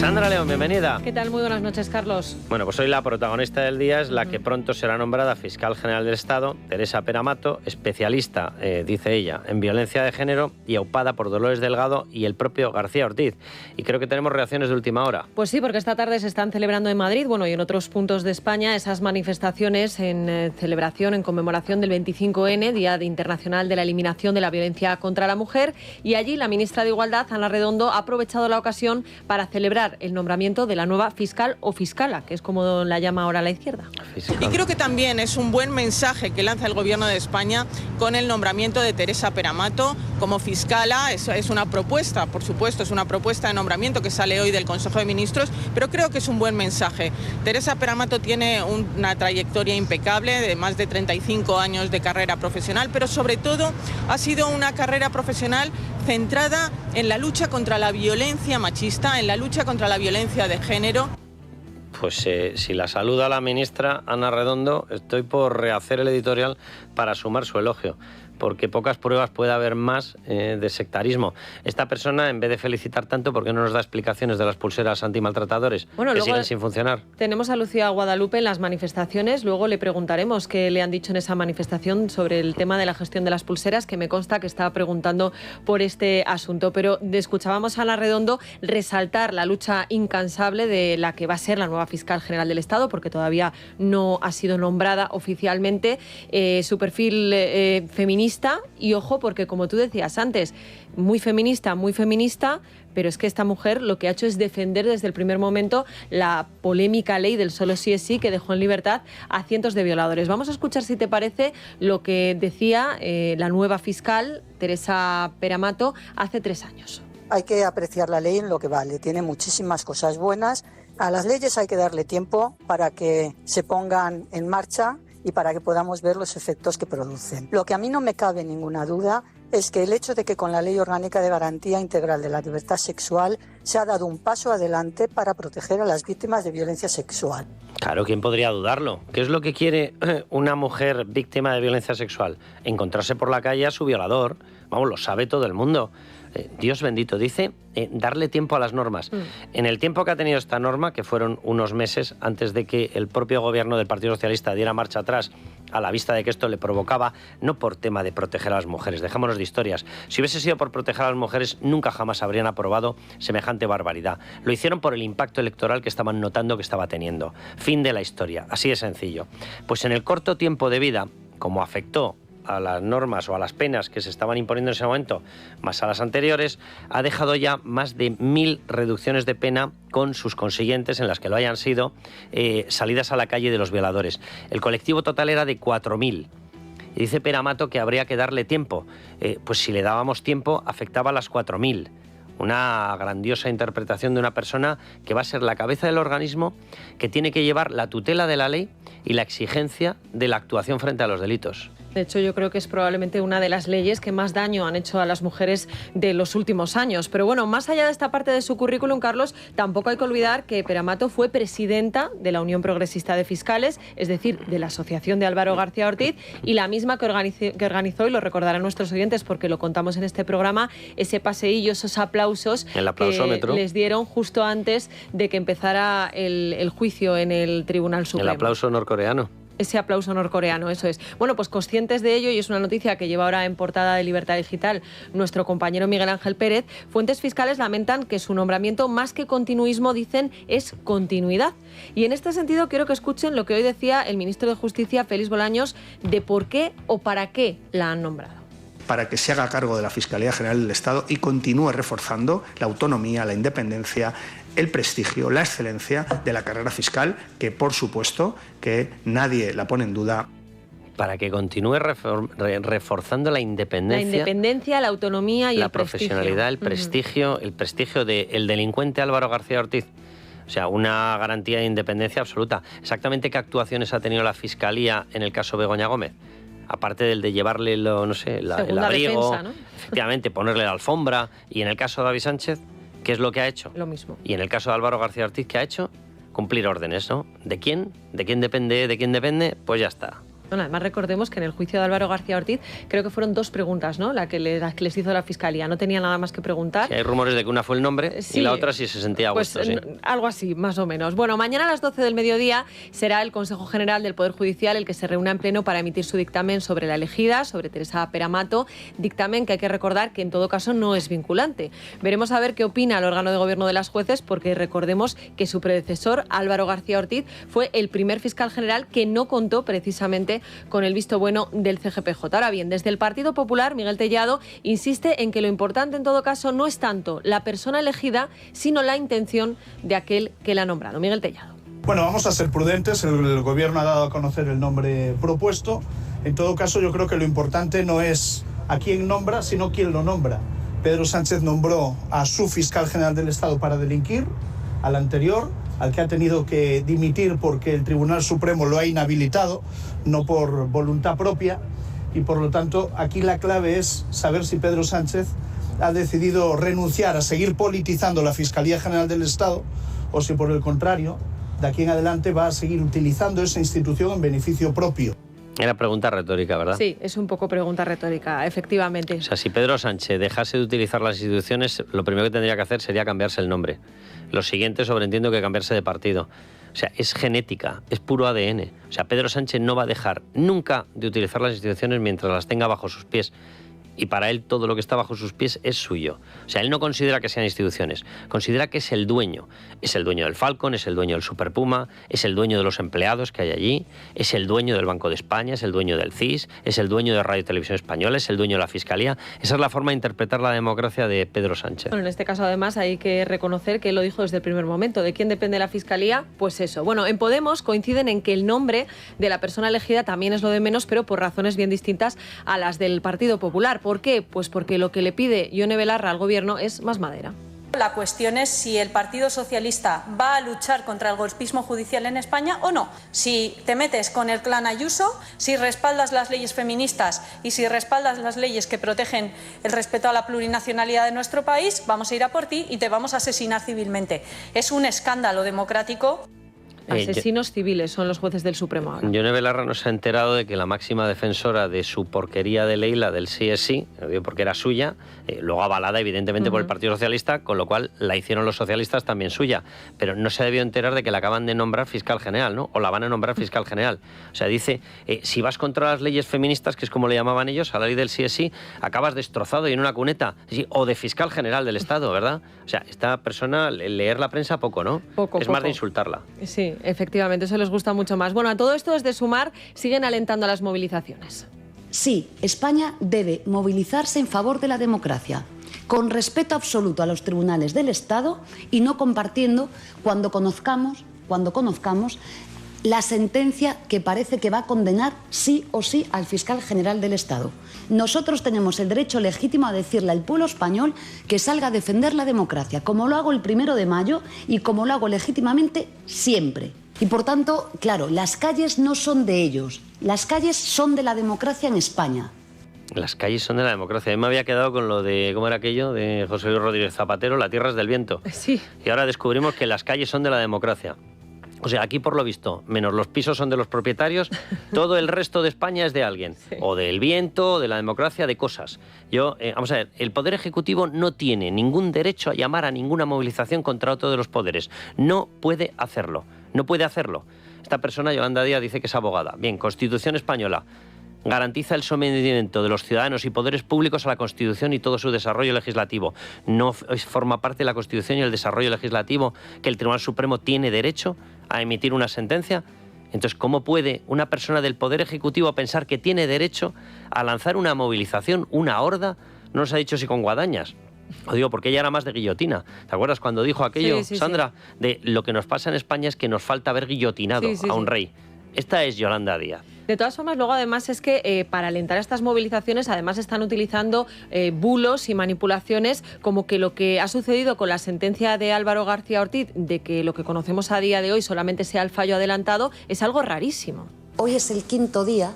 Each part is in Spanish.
Sandra León, bienvenida. ¿Qué tal? Muy buenas noches, Carlos. Bueno, pues hoy la protagonista del día es la que pronto será nombrada Fiscal General del Estado, Teresa Peramato, especialista, dice ella, en violencia de género y aupada por Dolores Delgado y el propio García Ortiz. Y creo que tenemos reacciones de última hora. Pues sí, porque esta tarde se están celebrando en Madrid, bueno, y en otros puntos de España, esas manifestaciones en celebración, en conmemoración del 25N, Día Internacional de la Eliminación de la Violencia contra la Mujer. Y allí la ministra de Igualdad, Ana Redondo, ha aprovechado la ocasión para celebrar el nombramiento de la nueva fiscal o fiscala, que es como la llama ahora la izquierda. Y creo que también es un buen mensaje que lanza el Gobierno de España con el nombramiento de Teresa Peramato como fiscala. Es una propuesta, por supuesto, es una propuesta de nombramiento que sale hoy del Consejo de Ministros, pero creo que es un buen mensaje. Teresa Peramato tiene una trayectoria impecable de más de 35 años de carrera profesional, pero sobre todo ha sido una carrera profesional centrada en la lucha contra la violencia machista, en la lucha contra la violencia de género. Pues si la saluda la ministra Ana Redondo, estoy por rehacer el editorial para sumar su elogio, porque pocas pruebas puede haber más de sectarismo. Esta persona, en vez de felicitar tanto, ¿por qué no nos da explicaciones de las pulseras antimaltratadores que siguen sin funcionar? Tenemos a Lucía Guadalupe en las manifestaciones, luego le preguntaremos qué le han dicho en esa manifestación sobre el tema de la gestión de las pulseras, que me consta que estaba preguntando por este asunto. Pero escuchábamos a Ana Redondo resaltar la lucha incansable de la que va a ser la nueva fiscal general del Estado, porque todavía no ha sido nombrada oficialmente, su perfil feminista. Y ojo, porque como tú decías antes, muy feminista, pero es que esta mujer lo que ha hecho es defender desde el primer momento la polémica ley del solo sí es sí, que dejó en libertad a cientos de violadores. Vamos a escuchar, si te parece, lo que decía la nueva fiscal, Teresa Peramato, hace 3 años. Hay que apreciar la ley en lo que vale, tiene muchísimas cosas buenas. A las leyes hay que darle tiempo para que se pongan en marcha y para que podamos ver los efectos que producen. Lo que a mí no me cabe ninguna duda es que el hecho de que con la Ley Orgánica de Garantía Integral de la Libertad Sexual se ha dado un paso adelante para proteger a las víctimas de violencia sexual. Claro, ¿quién podría dudarlo? ¿Qué es lo que quiere una mujer víctima de violencia sexual? Encontrarse por la calle a su violador. Vamos, lo sabe todo el mundo. Dios bendito, dice darle tiempo a las normas. En el tiempo que ha tenido esta norma, que fueron unos meses antes de que el propio gobierno del Partido Socialista diera marcha atrás, a la vista de que esto le provocaba, no por tema de proteger a las mujeres, dejémonos de historias. Si hubiese sido por proteger a las mujeres, nunca jamás habrían aprobado semejante barbaridad. Lo hicieron por el impacto electoral que estaban notando que estaba teniendo. Fin de la historia, así de sencillo. Pues en el corto tiempo de vida, como afectó a las normas o a las penas que se estaban imponiendo en ese momento, más a las anteriores, ha dejado ya más de 1000 reducciones de pena con sus consiguientes, en las que lo hayan sido, salidas a la calle de los violadores. El colectivo total era de 4000. Y dice Peramato que habría que darle tiempo. Pues si le dábamos tiempo, afectaba a las 4000. Una grandiosa interpretación de una persona que va a ser la cabeza del organismo, que tiene que llevar la tutela de la ley y la exigencia de la actuación frente a los delitos. De hecho, yo creo que es probablemente una de las leyes que más daño han hecho a las mujeres de los últimos años. Pero bueno, más allá de esta parte de su currículum, Carlos, tampoco hay que olvidar que Peramato fue presidenta de la Unión Progresista de Fiscales, es decir, de la Asociación de Álvaro García Ortiz, y la misma que organizó, y lo recordarán nuestros oyentes porque lo contamos en este programa, ese paseillo, esos aplausos que les dieron justo antes de que empezara el juicio en el Tribunal Supremo. El aplauso norcoreano. Ese aplauso norcoreano, eso es. Bueno, pues conscientes de ello, y es una noticia que lleva ahora en portada de Libertad Digital nuestro compañero Miguel Ángel Pérez, fuentes fiscales lamentan que su nombramiento, más que continuismo, dicen, es continuidad. Y en este sentido quiero que escuchen lo que hoy decía el ministro de Justicia, Félix Bolaños, de por qué o para qué la han nombrado. Para que se haga cargo de la Fiscalía General del Estado y continúe reforzando la autonomía, la independencia, el prestigio, la excelencia de la carrera fiscal, que por supuesto que nadie la pone en duda. Para que continúe reforzando la independencia. La independencia, la autonomía y la profesionalidad, el prestigio, el prestigio del delincuente Álvaro García Ortiz. O sea, una garantía de independencia absoluta. Exactamente qué actuaciones ha tenido la Fiscalía en el caso Begoña Gómez. Aparte del de llevarle el abrigo, defensa, ¿no? Efectivamente, ponerle la alfombra. Y en el caso de David Sánchez, ¿qué es lo que ha hecho? Lo mismo. Y en el caso de Álvaro García Ortiz, ¿qué ha hecho? Cumplir órdenes, ¿no? ¿De quién? ¿De quién depende? ¿De quién depende? Pues ya está. Bueno, además recordemos que en el juicio de Álvaro García Ortiz creo que fueron 2 preguntas, ¿no? Las que les hizo la Fiscalía. No tenía nada más que preguntar. Sí, hay rumores de que una fue el nombre y la otra sí se sentía a gusto. Pues sí. Algo así, más o menos. Bueno, mañana a las 12 del mediodía será el Consejo General del Poder Judicial el que se reúna en pleno para emitir su dictamen sobre la elegida, sobre Teresa Peramato. Dictamen que hay que recordar que en todo caso no es vinculante. Veremos a ver qué opina el órgano de gobierno de las jueces, porque recordemos que su predecesor, Álvaro García Ortiz, fue el primer fiscal general que no contó precisamente con el visto bueno del CGPJ. Ahora bien, desde el Partido Popular, Miguel Tellado insiste en que lo importante en todo caso no es tanto la persona elegida, sino la intención de aquel que la ha nombrado. Miguel Tellado. Bueno, vamos a ser prudentes. El gobierno ha dado a conocer el nombre propuesto. En todo caso, yo creo que lo importante no es a quién nombra, sino quién lo nombra. Pedro Sánchez nombró a su fiscal general del Estado para delinquir, al anterior, al que ha tenido que dimitir porque el Tribunal Supremo lo ha inhabilitado, no por voluntad propia, y por lo tanto aquí la clave es saber si Pedro Sánchez ha decidido renunciar a seguir politizando la Fiscalía General del Estado o si por el contrario, de aquí en adelante va a seguir utilizando esa institución en beneficio propio. Era pregunta retórica, ¿verdad? Sí, es un poco pregunta retórica, efectivamente. O sea, si Pedro Sánchez dejase de utilizar las instituciones, lo primero que tendría que hacer sería cambiarse el nombre. Lo siguiente, sobreentiendo, que cambiarse de partido. O sea, es genética, es puro ADN. O sea, Pedro Sánchez no va a dejar nunca de utilizar las instituciones mientras las tenga bajo sus pies. Y para él todo lo que está bajo sus pies es suyo. O sea, él no considera que sean instituciones, considera que es el dueño. Es el dueño del Falcon, es el dueño del Super Puma, es el dueño de los empleados que hay allí, es el dueño del Banco de España, es el dueño del CIS, es el dueño de Radio y Televisión Española, es el dueño de la Fiscalía. Esa es la forma de interpretar la democracia de Pedro Sánchez. Bueno, en este caso además hay que reconocer que él lo dijo desde el primer momento. ¿De quién depende la Fiscalía? Pues eso. Bueno, en Podemos coinciden en que el nombre de la persona elegida también es lo de menos, pero por razones bien distintas a las del Partido Popular. ¿Por qué? Pues porque lo que le pide Ione Belarra al Gobierno es más madera. La cuestión es si el Partido Socialista va a luchar contra el golpismo judicial en España o no. Si te metes con el clan Ayuso, si respaldas las leyes feministas y si respaldas las leyes que protegen el respeto a la plurinacionalidad de nuestro país, vamos a ir a por ti y te vamos a asesinar civilmente. Es un escándalo democrático. Asesinos civiles son los jueces del Supremo ahora. Ione Belarra no se ha enterado de que la máxima defensora de su porquería de ley, la del sí es sí, porque era suya, luego avalada evidentemente por el Partido Socialista, con lo cual la hicieron los socialistas también suya, pero no se debió enterar de que la acaban de nombrar fiscal general, ¿no? O la van a nombrar fiscal general. O sea, dice, si vas contra las leyes feministas, que es como le llamaban ellos, a la ley del sí es sí, acabas destrozado y en una cuneta, o de fiscal general del Estado, ¿verdad? O sea, esta persona, leer la prensa poco, ¿no? Poco. Más de insultarla. Sí. Efectivamente, eso les gusta mucho más. Bueno, a todo esto desde Sumar siguen alentando las movilizaciones. Sí, España debe movilizarse en favor de la democracia, con respeto absoluto a los tribunales del Estado y no compartiendo cuando conozcamos la sentencia que parece que va a condenar sí o sí al fiscal general del Estado. Nosotros tenemos el derecho legítimo a decirle al pueblo español que salga a defender la democracia, como lo hago el 1 de mayo y como lo hago legítimamente siempre. Y por tanto, claro, las calles no son de ellos, las calles son de la democracia en España. Las calles son de la democracia. A mí me había quedado con lo de, ¿cómo era aquello? De José Luis Rodríguez Zapatero, la tierra es del viento. Sí. Y ahora descubrimos que las calles son de la democracia. O sea, aquí por lo visto, menos los pisos son de los propietarios, todo el resto de España es de alguien. Sí. O del viento, de la democracia, de cosas. Vamos a ver, el Poder Ejecutivo no tiene ningún derecho a llamar a ninguna movilización contra otro de los poderes. No puede hacerlo. No puede hacerlo. Esta persona, Yolanda Díaz, dice que es abogada. Bien, Constitución española. Garantiza el sometimiento de los ciudadanos y poderes públicos a la Constitución y todo su desarrollo legislativo. No forma parte de la Constitución y el desarrollo legislativo que el Tribunal Supremo tiene derecho a emitir una sentencia. Entonces, ¿cómo puede una persona del Poder Ejecutivo pensar que tiene derecho a lanzar una movilización, una horda? No nos ha dicho si con guadañas. Lo digo porque ella era más de guillotina. ¿Te acuerdas cuando dijo aquello, sí, Sandra? Sí. De lo que nos pasa en España es que nos falta haber guillotinado a un rey. Esta es Yolanda Díaz. De todas formas, luego además es que para alentar estas movilizaciones además están utilizando bulos y manipulaciones, como que lo que ha sucedido con la sentencia de Álvaro García Ortiz, de que lo que conocemos a día de hoy solamente sea el fallo adelantado, es algo rarísimo. Hoy es el 5º día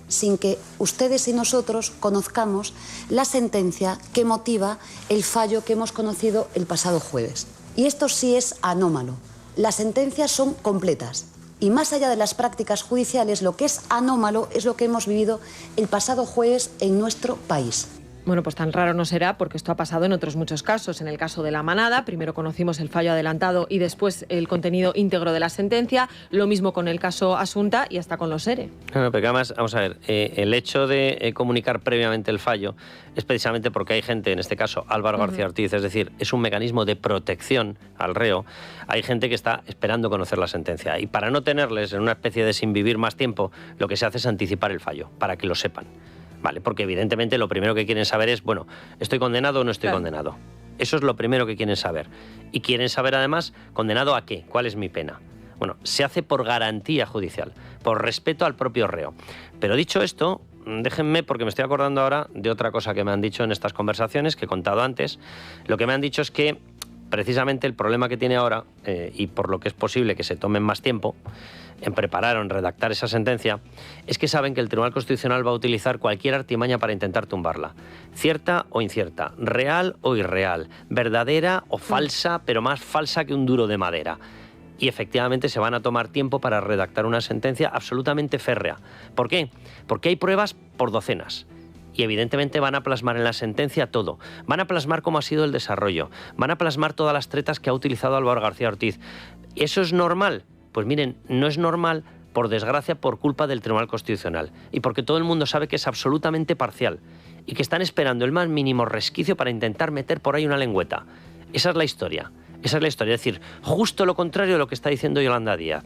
sin que ustedes y nosotros conozcamos la sentencia que motiva el fallo que hemos conocido el pasado jueves. Y esto sí es anómalo. Las sentencias son completas. Y más allá de las prácticas judiciales, lo que es anómalo es lo que hemos vivido el pasado jueves en nuestro país. Bueno, pues tan raro no será porque esto ha pasado en otros muchos casos. En el caso de La Manada, primero conocimos el fallo adelantado y después el contenido íntegro de la sentencia. Lo mismo con el caso Asunta y hasta con los ERE. No, pero además, vamos a ver, el hecho de comunicar previamente el fallo es precisamente porque hay gente, en este caso Álvaro García Ortiz, es decir, es un mecanismo de protección al reo. Hay gente que está esperando conocer la sentencia y para no tenerles en una especie de sin vivir más tiempo, lo que se hace es anticipar el fallo, para que lo sepan. Vale, porque evidentemente lo primero que quieren saber es, bueno, ¿estoy condenado o no estoy condenado? Eso es lo primero que quieren saber. Y quieren saber además, ¿condenado a qué? ¿Cuál es mi pena? Bueno, se hace por garantía judicial, por respeto al propio reo. Pero dicho esto, déjenme, porque me estoy acordando ahora de otra cosa que me han dicho en estas conversaciones, que he contado antes. Lo que me han dicho es que precisamente el problema que tiene ahora, y por lo que es posible que se tomen más tiempo en preparar o en redactar esa sentencia, es que saben que el Tribunal Constitucional va a utilizar cualquier artimaña para intentar tumbarla. Cierta o incierta, real o irreal, verdadera o falsa, pero más falsa que un duro de madera. Y efectivamente se van a tomar tiempo para redactar una sentencia absolutamente férrea. ¿Por qué? Porque hay pruebas por docenas. Y evidentemente van a plasmar en la sentencia todo. Van a plasmar cómo ha sido el desarrollo. Van a plasmar todas las tretas que ha utilizado Álvaro García Ortiz. ¿Eso es normal? Pues miren, no es normal, por desgracia, por culpa del Tribunal Constitucional. Y porque todo el mundo sabe que es absolutamente parcial. Y que están esperando el más mínimo resquicio para intentar meter por ahí una lengüeta. Esa es la historia. Esa es la historia. Es decir, justo lo contrario de lo que está diciendo Yolanda Díaz.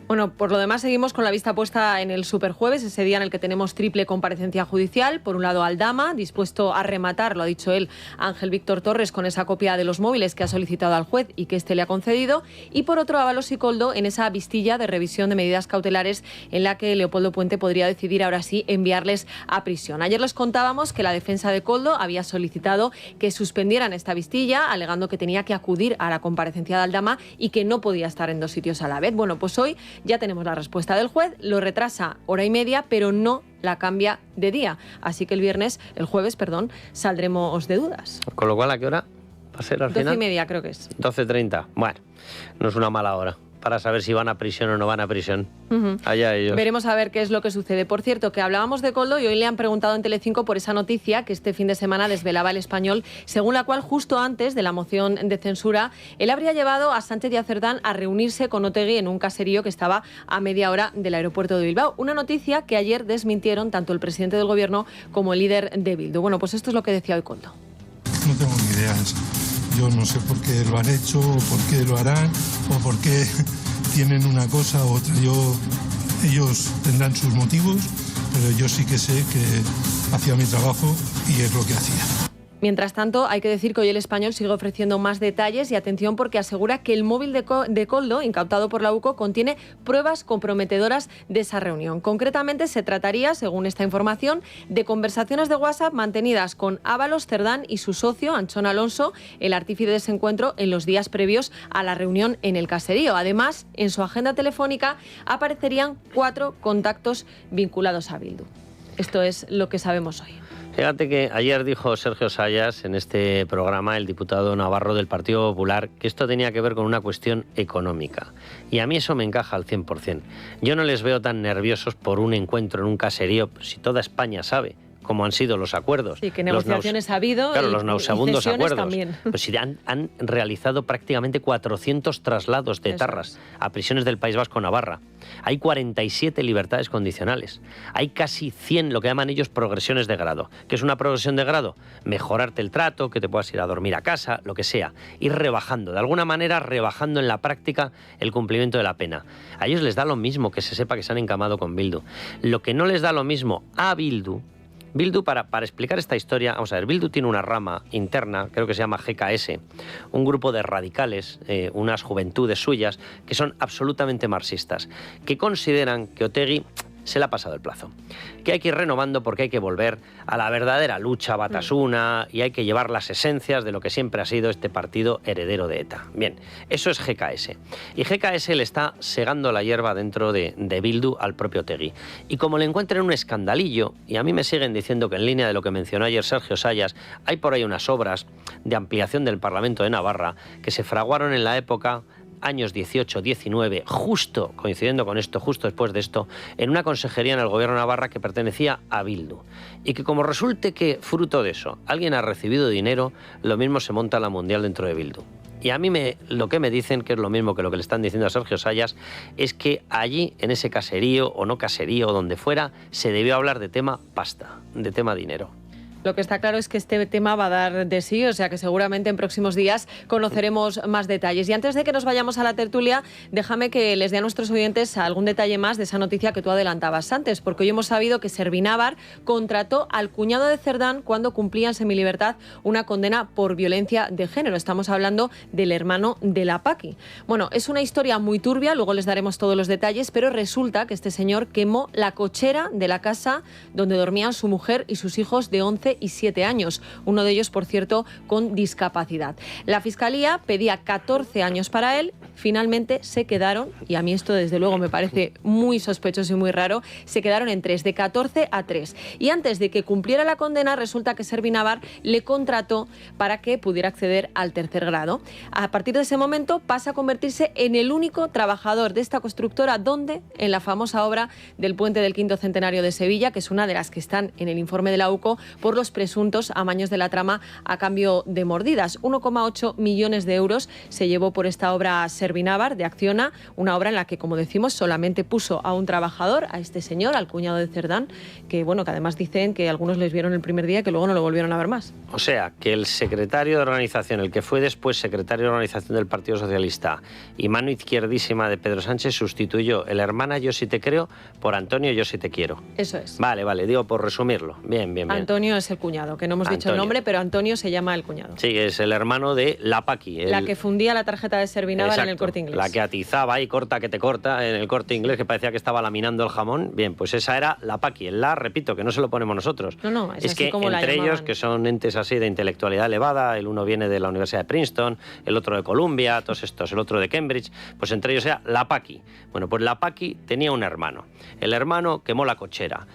Bueno, por lo demás seguimos con la vista puesta en el Superjueves, ese día en el que tenemos triple comparecencia judicial. Por un lado, Aldama, dispuesto a rematar, lo ha dicho él, Ángel Víctor Torres, con esa copia de los móviles que ha solicitado al juez y que éste le ha concedido. Y por otro, Ábalos y Koldo en esa vistilla de revisión de medidas cautelares en la que Leopoldo Puente podría decidir ahora sí enviarles a prisión. Ayer les contábamos que la defensa de Koldo había solicitado que suspendieran esta vistilla, alegando que tenía que acudir a la comparecencia de Aldama y que no podía estar en dos sitios a la vez. Bueno, pues hoy ya tenemos la respuesta del juez, lo retrasa hora y media, pero no la cambia de día. Así que el jueves, saldremos de dudas. Con lo cual, ¿a qué hora va a ser al final? 12:30 creo que es. 12:30. Bueno, no es una mala hora para saber si van a prisión o no van a prisión. Allá ellos. Veremos a ver qué es lo que sucede. Por cierto, que hablábamos de Koldo y hoy le han preguntado en Telecinco por esa noticia que este fin de semana desvelaba El Español, según la cual justo antes de la moción de censura, él habría llevado a Sánchez y a Cerdán a reunirse con Otegi en un caserío que estaba a media hora del aeropuerto de Bilbao. Una noticia que ayer desmintieron tanto el presidente del gobierno como el líder de Bildu. Bueno, pues esto es lo que decía hoy Koldo. No tengo ni idea. Yo no sé por qué lo han hecho, o por qué lo harán, o por qué tienen una cosa u otra. Ellos tendrán sus motivos, pero yo sí que sé que hacía mi trabajo y es lo que hacía. Mientras tanto, hay que decir que hoy El Español sigue ofreciendo más detalles y atención porque asegura que el móvil de Koldo, incautado por la UCO, contiene pruebas comprometedoras de esa reunión. Concretamente, se trataría, según esta información, de conversaciones de WhatsApp mantenidas con Ábalos, Cerdán y su socio, Anchón Alonso, el artífice de ese encuentro, en los días previos a la reunión en el caserío. Además, en su agenda telefónica aparecerían 4 contactos vinculados a Bildu. Esto es lo que sabemos hoy. Fíjate que ayer dijo Sergio Sayas en este programa, el diputado navarro del Partido Popular, que esto tenía que ver con una cuestión económica. Y a mí eso me encaja al 100%. Yo no les veo tan nerviosos por un encuentro en un caserío, si toda España sabe cómo han sido los acuerdos. Sí, que negociaciones ha habido. Claro, los nauseabundos acuerdos. También. Pues sí, han realizado prácticamente 400 traslados de etarras a prisiones del País Vasco, Navarra. Hay 47 libertades condicionales. Hay casi 100, lo que llaman ellos, progresiones de grado. ¿Qué es una progresión de grado? Mejorarte el trato, que te puedas ir a dormir a casa, lo que sea. Ir rebajando, de alguna manera rebajando en la práctica el cumplimiento de la pena. A ellos les da lo mismo que se sepa que se han encamado con Bildu. Lo que no les da lo mismo a Bildu, para explicar esta historia, vamos a ver, Bildu tiene una rama interna, creo que se llama GKS, un grupo de radicales, unas juventudes suyas, que son absolutamente marxistas, que consideran que Otegi se le ha pasado el plazo, que hay que ir renovando porque hay que volver a la verdadera lucha batasuna y hay que llevar las esencias de lo que siempre ha sido este partido heredero de ETA. Bien, eso es GKS. Y GKS le está segando la hierba dentro de Bildu al propio Otegi. Y como le encuentren un escandalillo, y a mí me siguen diciendo que en línea de lo que mencionó ayer Sergio Sayas, hay por ahí unas obras de ampliación del Parlamento de Navarra que se fraguaron en la época años 18-19, justo, coincidiendo con esto, justo después de esto, en una consejería en el gobierno de Navarra que pertenecía a Bildu. Y que como resulte que, fruto de eso, alguien ha recibido dinero, lo mismo se monta la mundial dentro de Bildu. Y a mí lo que me dicen, que es lo mismo que lo que le están diciendo a Sergio Sayas, es que allí, en ese caserío o no caserío o donde fuera, se debió hablar de tema pasta, de tema dinero. Lo que está claro es que este tema va a dar de sí, o sea que seguramente en próximos días conoceremos más detalles. Y antes de que nos vayamos a la tertulia, déjame que les dé a nuestros oyentes algún detalle más de esa noticia que tú adelantabas antes, porque hoy hemos sabido que Servinávar contrató al cuñado de Cerdán cuando cumplía en semilibertad una condena por violencia de género. Estamos hablando del hermano de la Paqui. Bueno, es una historia muy turbia, luego les daremos todos los detalles, pero resulta que este señor quemó la cochera de la casa donde dormían su mujer y sus hijos de 11 y 7 años, uno de ellos, por cierto, con discapacidad. La Fiscalía pedía 14 años para él, finalmente se quedaron, y a mí esto desde luego me parece muy sospechoso y muy raro, se quedaron en 3, de 14 a 3. Y antes de que cumpliera la condena, resulta que Servinávar le contrató para que pudiera acceder al tercer grado. A partir de ese momento pasa a convertirse en el único trabajador de esta constructora, donde en la famosa obra del puente del Quinto Centenario de Sevilla, que es una de las que están en el informe de la UCO por los presuntos amaños de la trama a cambio de mordidas. 1,8 millones de euros se llevó por esta obra Servinávar de Acciona, una obra en la que, como decimos, solamente puso a un trabajador, a este señor, al cuñado de Cerdán, que bueno, que además dicen que algunos les vieron el primer día y que luego no lo volvieron a ver más. O sea, que el secretario de organización, el que fue después secretario de organización del Partido Socialista y mano izquierdísima de Pedro Sánchez, sustituyó el hermana Yo sí te creo por Antonio Yo sí te quiero. Eso es. Vale, digo por resumirlo. Bien. Antonio es el cuñado, que no hemos dicho el nombre, pero Antonio se llama el cuñado. Sí, es el hermano de la Paqui. La que fundía la tarjeta de Servinávar en el Corte Inglés. La que atizaba y corta que te corta en el Corte Inglés, que parecía que estaba laminando el jamón. Bien, pues esa era la Paqui. El repito, que no se lo ponemos nosotros. No, es que como entre ellos, que son entes así de intelectualidad elevada, el uno viene de la Universidad de Princeton, el otro de Columbia, todos estos, el otro de Cambridge, pues entre ellos era la Paqui. Bueno, pues la Paqui tenía un hermano. El hermano quemó la cochera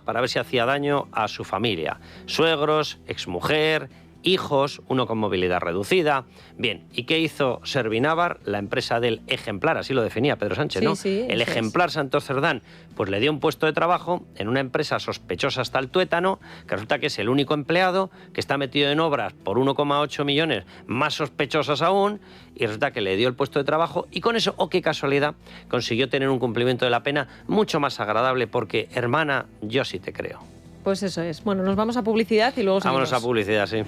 para ver si hacía daño a su familia. Suegros, exmujer, hijos, uno con movilidad reducida. Bien, ¿y qué hizo Servinávar, la empresa del ejemplar? Así lo definía Pedro Sánchez, ¿no? Sí, el ejemplar Santos Cerdán, pues le dio un puesto de trabajo en una empresa sospechosa hasta el tuétano, que resulta que es el único empleado que está metido en obras por 1,8 millones más sospechosas aún, y resulta que le dio el puesto de trabajo y con eso, qué casualidad, consiguió tener un cumplimiento de la pena mucho más agradable porque, hermana, yo sí te creo. Pues eso es. Bueno, nos vamos a publicidad y luego seguimos. Vámonos a publicidad, sí.